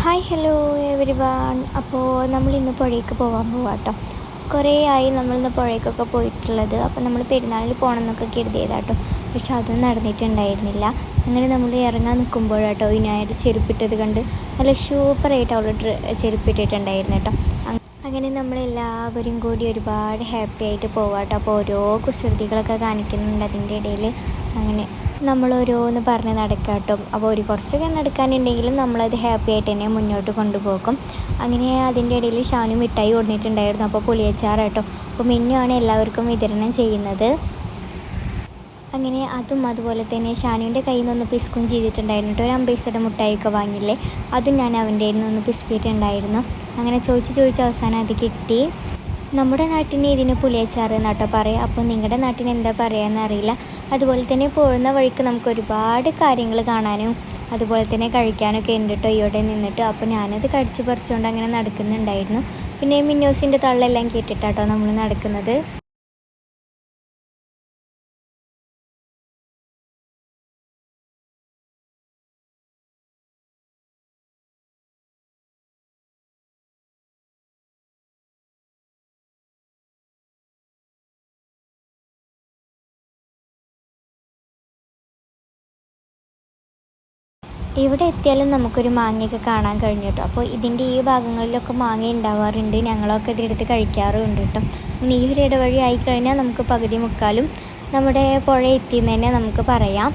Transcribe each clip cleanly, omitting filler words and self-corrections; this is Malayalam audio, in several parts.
Hi hello every one. അപ്പോൾ നമ്മളിന്ന് പുഴയ്ക്ക് പോകാൻ പോവാട്ടോ. കുറേ ആയി നമ്മളിന്ന് പുഴയ്ക്കൊക്കെ പോയിട്ടുള്ളത്. അപ്പോൾ നമ്മൾ പെരുന്നാളിൽ പോകണം എന്നൊക്കെ കരുതിയതാട്ടോ. പക്ഷെ അതൊന്നും നടന്നിട്ടുണ്ടായിരുന്നില്ല. അങ്ങനെ നമ്മൾ ഇറങ്ങാൻ നിൽക്കുമ്പോഴാട്ടോ വിനായുടെ ചെരുപ്പിട്ടത് കണ്ട് നല്ല സൂപ്പറായിട്ട് അവൾ ചെരുപ്പിട്ടിട്ടുണ്ടായിരുന്നു കേട്ടോ. അങ്ങനെ നമ്മളെല്ലാവരും കൂടി ഒരുപാട് ഹാപ്പി ആയിട്ട് പോവാട്ടോ. അപ്പോൾ ഓരോ കുസൃതികളൊക്കെ കാണിക്കുന്നുണ്ട് അതിൻ്റെ ഇടയിൽ. അങ്ങനെ നമ്മൾ ഓരോന്ന് പറഞ്ഞ് നടക്കാട്ടോ. അപ്പോൾ കുറച്ചൊക്കെ നടക്കാനുണ്ടെങ്കിലും നമ്മളത് ഹാപ്പി ആയിട്ട് തന്നെ മുന്നോട്ട് കൊണ്ടുപോകും. അങ്ങനെ അതിൻ്റെ ഇടയിൽ ഷാനു മിഠായി കൊടുത്തിട്ടുണ്ടായിരുന്നു. അപ്പോൾ പുളിയച്ചാറാട്ടോ. അപ്പോൾ മിന്നുവാണ് എല്ലാവർക്കും വിതരണം ചെയ്യുന്നത്. അങ്ങനെ അതും അതുപോലെ തന്നെ ഷാനുവിൻ്റെ കയ്യിൽ നിന്നൊന്ന് പിസ്കും ചെയ്തിട്ടുണ്ടായിരുന്നു കേട്ടോ. ഒരു 50 പൈസയുടെ മുട്ടായിയൊക്കെ വാങ്ങിയില്ലേ, അതും ഞാൻ അവൻ്റെ കയ്യിൽ നിന്നൊന്ന് പിസ്കിയിട്ടുണ്ടായിരുന്നു. അങ്ങനെ ചോദിച്ച് അവസാനം അത് കിട്ടി. നമ്മുടെ നാട്ടിന് ഇതിന് പുളിയച്ചാറ് എന്നാട്ടോ പറയാം. അപ്പോൾ നിങ്ങളുടെ നാട്ടിന് എന്താ പറയുകയെന്ന് അറിയില്ല. അതുപോലെ തന്നെ പോകുന്ന വഴിക്ക് നമുക്ക് ഒരുപാട് കാര്യങ്ങൾ കാണാനും അതുപോലെ തന്നെ കഴിക്കാനൊക്കെ ഉണ്ട് കേട്ടോ ഇവിടെ നിന്നിട്ട്. അപ്പോൾ ഞാനത് കടിച്ച് പറിച്ചുകൊണ്ട് അങ്ങനെ നടക്കുന്നുണ്ടായിരുന്നു. പിന്നെ മിന്നൂസിൻ്റെ തള്ളെല്ലാം കേട്ടിട്ടാട്ടോ നമ്മൾ നടക്കുന്നത്. ഇവിടെ എത്തിയാലും നമുക്കൊരു മാങ്ങയൊക്കെ കാണാൻ കഴിഞ്ഞു കേട്ടോ. അപ്പോൾ ഇതിൻ്റെ ഈ ഭാഗങ്ങളിലൊക്കെ മാങ്ങ ഉണ്ടാവാറുണ്ട്. ഞങ്ങളൊക്കെ ഇതിലെടുത്ത് കഴിക്കാറുണ്ട് കേട്ടോ. ഈ ഒരു ഇടവഴി ആയിക്കഴിഞ്ഞാൽ നമുക്ക് പകുതി മുക്കാലും നമ്മുടെ പുഴ എത്തിയെന്ന് തന്നെ നമുക്ക് പറയാം.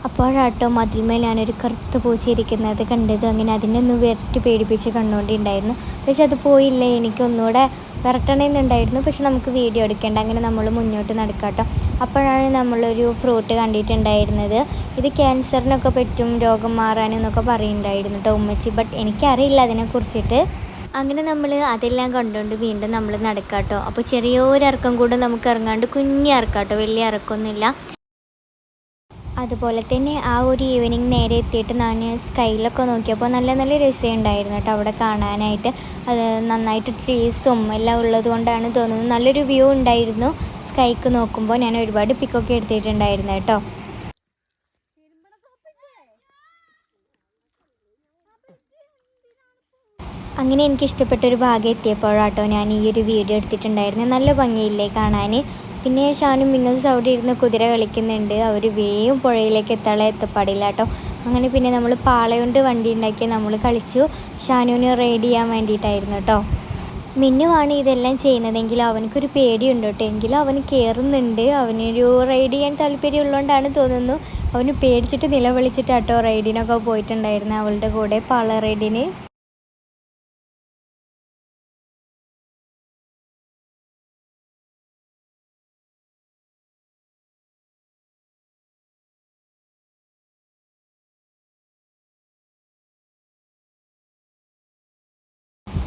അപ്പോഴാട്ടോ മതിൽമേൽ ഞാനൊരു കറുത്ത പൂച്ച ഇരിക്കുന്നത് കണ്ടത്. അങ്ങനെ അതിനെ ഒന്ന് വിരട്ടി പേടിപ്പിച്ച് കണ്ടുകൊണ്ടുണ്ടായിരുന്നു. പക്ഷെ അത് പോയില്ല, എനിക്കൊന്നുകൂടെ വിരട്ടണമെന്നുണ്ടായിരുന്നു. പക്ഷെ നമുക്ക് വീഡിയോ എടുക്കേണ്ട. അങ്ങനെ നമ്മൾ മുന്നോട്ട് നടക്കാട്ടോ. അപ്പോഴാണ് നമ്മളൊരു ഫ്രൂട്ട് കണ്ടിട്ടുണ്ടായിരുന്നത്. ഇത് ക്യാൻസറിനൊക്കെ പറ്റും, രോഗം മാറാനെന്നൊക്കെ പറയുന്നുണ്ടായിരുന്നു കേട്ടോ ഉമ്മച്ചി. ബട്ട് എനിക്കറിയില്ല അതിനെക്കുറിച്ചിട്ട്. അങ്ങനെ നമ്മൾ അതെല്ലാം കണ്ടുകൊണ്ട് വീണ്ടും നമ്മൾ നടക്കാട്ടോ. അപ്പോൾ ചെറിയൊരിറക്കം കൂടെ നമുക്ക് ഇറങ്ങാണ്ട് കുഞ്ഞി ഇറക്കാട്ടോ, വലിയ ഇറക്കമൊന്നുമില്ല. അതുപോലെ തന്നെ ആ ഒരു ഈവനിങ് നേരെ എത്തിയിട്ട് ഞാൻ സ്കൈയിലൊക്കെ നോക്കിയപ്പോൾ നല്ല നല്ല രസമുണ്ടായിരുന്നു കേട്ടോ അവിടെ കാണാനായിട്ട്. അത് നന്നായിട്ട് ട്രീസും എല്ലാം ഉള്ളത് കൊണ്ടാണ് തോന്നുന്നത് നല്ലൊരു വ്യൂ ഉണ്ടായിരുന്നു സ്കൈക്ക് നോക്കുമ്പോൾ. ഞാൻ ഒരുപാട് പിക്കൊക്കെ എടുത്തിട്ടുണ്ടായിരുന്നു കേട്ടോ. അങ്ങനെ എനിക്കിഷ്ടപ്പെട്ടൊരു ഭാഗം എത്തിയപ്പോഴാട്ടോ ഞാൻ ഈ ഒരു വീഡിയോ എടുത്തിട്ടുണ്ടായിരുന്നു. നല്ല ഭംഗിയില്ലേ കാണാൻ. പിന്നെ ഷാനും മിന്നൂസും അവിടെ ഇരുന്ന് കുതിര കളിക്കുന്നുണ്ട്. അവർ വേഗം പുഴയിലേക്ക് എത്തപ്പാടില്ല കേട്ടോ. അങ്ങനെ പിന്നെ നമ്മൾ പാള കൊണ്ട് വണ്ടി ഉണ്ടാക്കി നമ്മൾ കളിച്ചു. ഷാനുവിന് റൈഡ് ചെയ്യാൻ വേണ്ടിയിട്ടായിരുന്നു കേട്ടോ. മിന്നുവാണ് ഇതെല്ലാം ചെയ്യുന്നതെങ്കിലും അവനക്കൊരു പേടിയുണ്ട് കേട്ടോ. എങ്കിലും അവന് കയറുന്നുണ്ട്. അവനൊരു റൈഡ് ചെയ്യാൻ താല്പര്യമുള്ളതുകൊണ്ടാണ് തോന്നുന്നു. അവന് പേടിച്ചിട്ട് നിലവിളിച്ചിട്ടാട്ടോ റൈഡിനൊക്കെ പോയിട്ടുണ്ടായിരുന്നു അവളുടെ കൂടെ, പാള റൈഡിന്.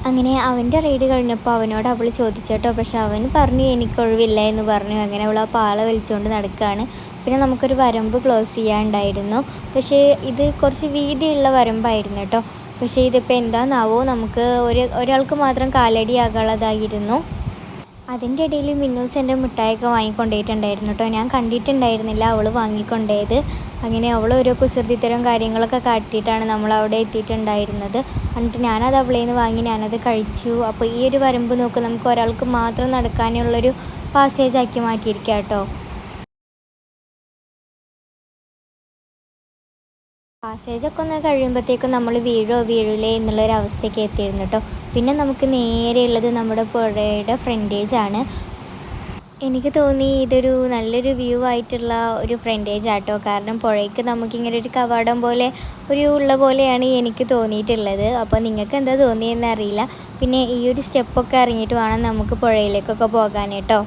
അങ്ങനെ അവൻ്റെ റൈഡ് കഴിഞ്ഞപ്പോൾ അവനോട് അവൾ ചോദിച്ചേട്ടോ. പക്ഷെ അവൻ പറഞ്ഞു എനിക്കൊഴിവില്ല എന്ന് പറഞ്ഞു. അങ്ങനെ അവൾ ആ പാള വലിച്ചുകൊണ്ട് നടക്കുകയാണ്. പിന്നെ നമുക്കൊരു വരമ്പ് ക്ലോസ് ചെയ്യാനുണ്ടായിരുന്നു. പക്ഷേ ഇത് കുറച്ച് വീതിയുള്ള വരമ്പായിരുന്നു കേട്ടോ. പക്ഷേ ഇതിപ്പോൾ എന്താണെന്നാവോ, നമുക്ക് ഒരാൾക്ക് മാത്രം കാലടിയാകാനുള്ളതായിരുന്നു. അതിൻ്റെ ഇടയിൽ മിന്നൂസ് എൻ്റെ മിഠായിയൊക്കെ വാങ്ങിക്കൊണ്ടുപോയിട്ടുണ്ടായിരുന്നു കേട്ടോ. ഞാൻ കണ്ടിട്ടുണ്ടായിരുന്നില്ല അവൾ വാങ്ങിക്കൊണ്ടേത്. അങ്ങനെ അവൾ ഓരോ കുസൃതിത്തരം കാര്യങ്ങളൊക്കെ കാട്ടിയിട്ടാണ് നമ്മൾ അവിടെ എത്തിയിട്ടുണ്ടായിരുന്നത്. എന്നിട്ട് ഞാനത് അവളയിൽ നിന്ന് വാങ്ങി ഞാനത് കഴിച്ചു. അപ്പോൾ ഈ ഒരു വരമ്പ് നോക്ക്, നമുക്ക് ഒരാൾക്ക് മാത്രം നടക്കാനുള്ളൊരു പാസേജാക്കി മാറ്റിയിരിക്കുക കേട്ടോ. പാസേജൊക്കെ ഒന്ന് കഴിയുമ്പോഴത്തേക്കും നമ്മൾ വീഴില്ലേ എന്നുള്ളൊരവസ്ഥയ്ക്ക് എത്തിയിരുന്നു കേട്ടോ. പിന്നെ നമുക്ക് നേരെയുള്ളത് നമ്മുടെ പുഴയുടെ ഫ്രണ്ടേജാണ്. എനിക്ക് തോന്നി ഇതൊരു നല്ലൊരു വ്യൂ ആയിട്ടുള്ള ഒരു ഫ്രണ്ടേജ് ആട്ടോ. കാരണം പുഴയ്ക്ക് നമുക്കിങ്ങനെ ഒരു കവാടം പോലെ ഒരു ഉള്ള പോലെയാണ് എനിക്ക് തോന്നിയിട്ടുള്ളത്. അപ്പോൾ നിങ്ങൾക്ക് എന്താ തോന്നിയെന്ന് അറിയില്ല. പിന്നെ ഈ ഒരു സ്റ്റെപ്പൊക്കെ ഇറങ്ങിയിട്ട് വേണം നമുക്ക് പുഴയിലേക്കൊക്കെ പോകാൻ കേട്ടോ.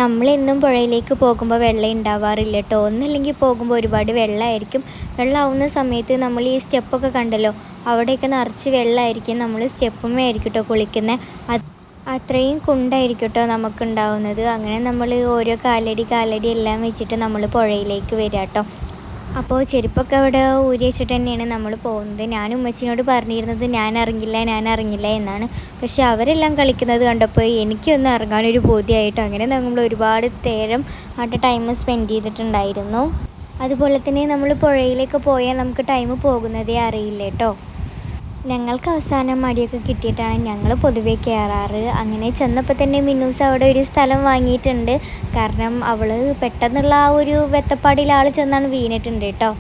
നമ്മളെന്നും പുഴയിലേക്ക് പോകുമ്പോൾ വെള്ളം ഉണ്ടാവാറില്ല കേട്ടോ. ഒന്നല്ലെങ്കിൽ പോകുമ്പോൾ ഒരുപാട് വെള്ളമായിരിക്കും. വെള്ളമാവുന്ന സമയത്ത് നമ്മൾ ഈ സ്റ്റെപ്പൊക്കെ കണ്ടല്ലോ, അവിടെയൊക്കെ നിറച്ച് വെള്ളമായിരിക്കും. നമ്മൾ സ്റ്റെപ്പുമേ ആയിരിക്കും കേട്ടോ കുളിക്കുന്നത്. അത്രയും കുണ്ടായിരിക്കും കേട്ടോ നമുക്കുണ്ടാവുന്നത്. അങ്ങനെ നമ്മൾ ഓരോ കാലടി എല്ലാം വെച്ചിട്ട് നമ്മൾ പുഴയിലേക്ക് വരിക കേട്ടോ. അപ്പോൾ ചെരുപ്പൊക്കെ അവിടെ ഊരി വെച്ചിട്ട് തന്നെയാണ് നമ്മൾ പോകുന്നത്. ഞാനും ഉമ്മച്ചിനോട് പറഞ്ഞിരുന്നത് ഞാൻ ഇറങ്ങില്ല എന്നാണ്. പക്ഷെ അവരെല്ലാം കളിക്കുന്നത് കണ്ടപ്പോൾ എനിക്കൊന്ന് ഇറങ്ങാനൊരു ബോധ്യമായിട്ടോ. അങ്ങനെ നമ്മൾ ഒരുപാട് നേരം അവിടെ ടൈം സ്പെൻഡ് ചെയ്തിട്ടുണ്ടായിരുന്നു. അതുപോലെ തന്നെ നമ്മൾ പുഴയിലേക്ക് പോയാൽ നമുക്ക് ടൈം പോകുന്നതേ അറിയില്ല കേട്ടോ. ഞങ്ങൾക്ക് അവസാനം മടിയൊക്കെ കിട്ടിയിട്ടാണ് ഞങ്ങൾ പൊതുവേ കയറാറ്. അങ്ങനെ ചെന്നപ്പോൾ തന്നെ മിന്നൂസ് അവിടെ ഒരു സ്ഥലം വാങ്ങിയിട്ടുണ്ട്. കാരണം അവൾ പെട്ടെന്നുള്ള ആ ഒരു വെത്തപ്പാടിയിൽ ആൾ ചെന്നാണ് വീണിട്ടുണ്ട് കേട്ടോ.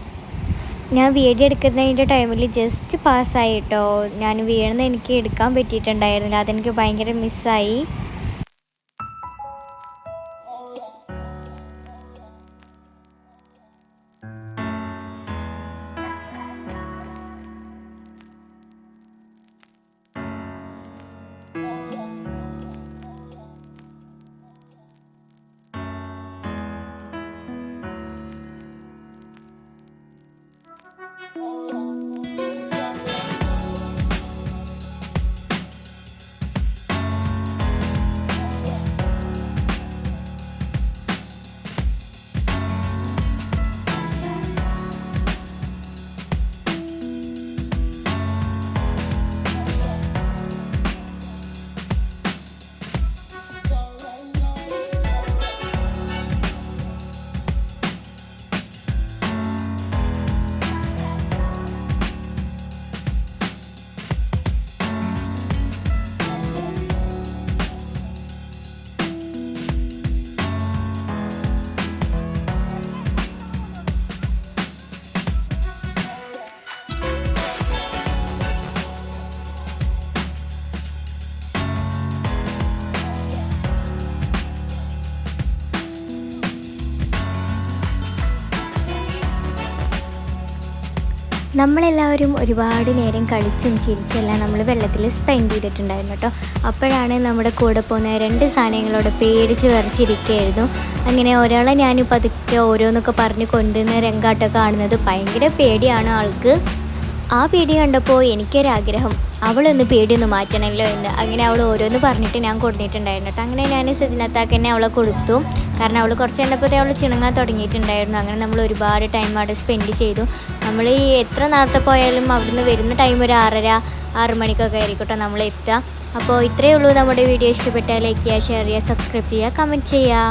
ഞാൻ വീഡിയോ എടുക്കുന്നതിൻ്റെ ടൈമിൽ ജസ്റ്റ് പാസ്സായി കേട്ടോ. ഞാൻ വീഴുന്നത് എനിക്ക് എടുക്കാൻ പറ്റിയിട്ടുണ്ടായിരുന്നില്ല. അതെനിക്ക് ഭയങ്കര മിസ്സായി. നമ്മളെല്ലാവരും ഒരുപാട് നേരം കളിച്ചും ചിരിച്ചെല്ലാം നമ്മൾ വെള്ളത്തിൽ സ്പെൻഡ് ചെയ്തിട്ടുണ്ടായിരുന്നു കേട്ടോ. അപ്പോഴാണ് നമ്മുടെ കൂടെ പോകുന്ന 2 സാധനങ്ങളോട് പേടിച്ച് വിറച്ചിരിക്കുകയായിരുന്നു. അങ്ങനെ ഒരാളെ ഞാൻ പതുക്കെ ഓരോന്നൊക്കെ പറഞ്ഞ് കൊണ്ടുവന്ന രംഗാട്ടം കാണുന്നത് ഭയങ്കര പേടിയാണ് ആൾക്ക്. ആ പേടി കണ്ടപ്പോൾ എനിക്കൊരാഗ്രഹം, അവളൊന്ന് പേടിയൊന്ന് മാറ്റണമല്ലോ എന്ന്. അങ്ങനെ അവൾ ഓരോന്ന് പറഞ്ഞിട്ട് ഞാൻ കൊടുത്തിട്ടുണ്ടായിരുന്നു കേട്ടോ. അങ്ങനെ ഞാൻ സജിനത്താക്ക് തന്നെ അവളെ കൊടുത്തു. കാരണം അവൾ കുറച്ച് കണ്ടപ്പോഴത്തേ അവൾ ചിണങ്ങാൻ തുടങ്ങിയിട്ടുണ്ടായിരുന്നു. അങ്ങനെ നമ്മൾ ഒരുപാട് ടൈം അവിടെ സ്പെൻഡ് ചെയ്തു. നമ്മൾ ഈ എത്ര നേരത്തെ പോയാലും അവിടുന്ന് വരുന്ന ടൈം ഒരു 6:30 മണിക്കൊക്കെ ആയിരിക്കും കേട്ടോ നമ്മൾ എത്തുക. അപ്പോൾ ഇത്രയേ ഉള്ളൂ. നമ്മുടെ വീഡിയോ ഇഷ്ടപ്പെട്ടാൽ ലൈക്ക് ചെയ്യുക, ഷെയർ ചെയ്യുക, സബ്സ്ക്രൈബ് ചെയ്യുക, കമൻറ്റ് ചെയ്യുക.